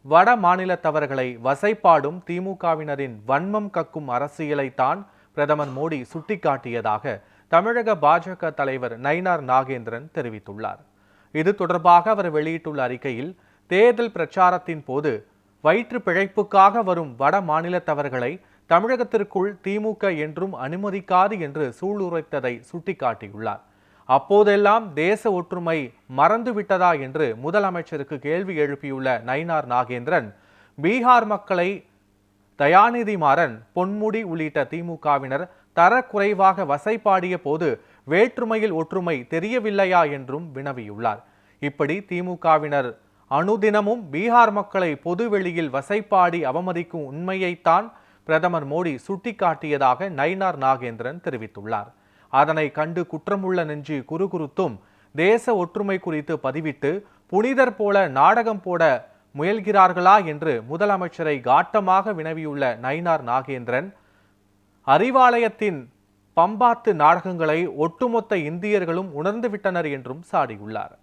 வட மாநிலத்தவர்களை வசைபாடும் திமுகவினரின் வன்மம் கக்கும் அரசியலைத்தான் பிரதமர் மோடி சுட்டிக்காட்டியதாக தமிழக பாஜக தலைவர் நயினார் நாகேந்திரன் தெரிவித்துள்ளார். இது தொடர்பாக அவர் வெளியிட்டுள்ள அறிக்கையில், தேர்தல் பிரச்சாரத்தின் போது வயிற்று பிழைப்புக்காக வரும் வட மாநிலத்தவர்களை தமிழகத்திற்குள் திமுக என்றும் அனுமதிக்காது என்று சூளுரைத்ததை சுட்டிக்காட்டியுள்ளார். அப்போதெல்லாம் தேச ஒற்றுமை மறந்துவிட்டதா என்று முதலமைச்சருக்கு கேள்வி எழுப்பியுள்ள நயினார் நாகேந்திரன், பீகார் மக்களை தயாநிதி மாறன், பொன்முடி உள்ளிட்ட திமுகவினர் தரக்குறைவாக வசைபாடிய போது வேற்றுமையில் ஒற்றுமை தெரியவில்லையா என்றும் வினவியுள்ளார். இப்படி திமுகவினர் அனுதினமும் பீகார் மக்களை பொதுவெளியில் வசைபாடி அவமதிக்கும் உண்மையைத்தான் பிரதமர் மோடி சுட்டிக்காட்டியதாக நயினார் நாகேந்திரன் தெரிவித்துள்ளார். அதனை கண்டு குற்றமுள்ள நெஞ்சு குறுகுறுத்தும் தேச ஒற்றுமை குறித்து பதிவிட்டு புனிதர் போல நாடகம் போட முயல்கிறார்களா என்று முதலமைச்சரை காட்டமாக வினவியுள்ள நயினார் நாகேந்திரன், அறிவாலயத்தின் பம்பாத்து நாடகங்களை ஒட்டுமொத்த இந்தியர்களும் உணர்ந்துவிட்டனர் என்றும் சாடியுள்ளார்.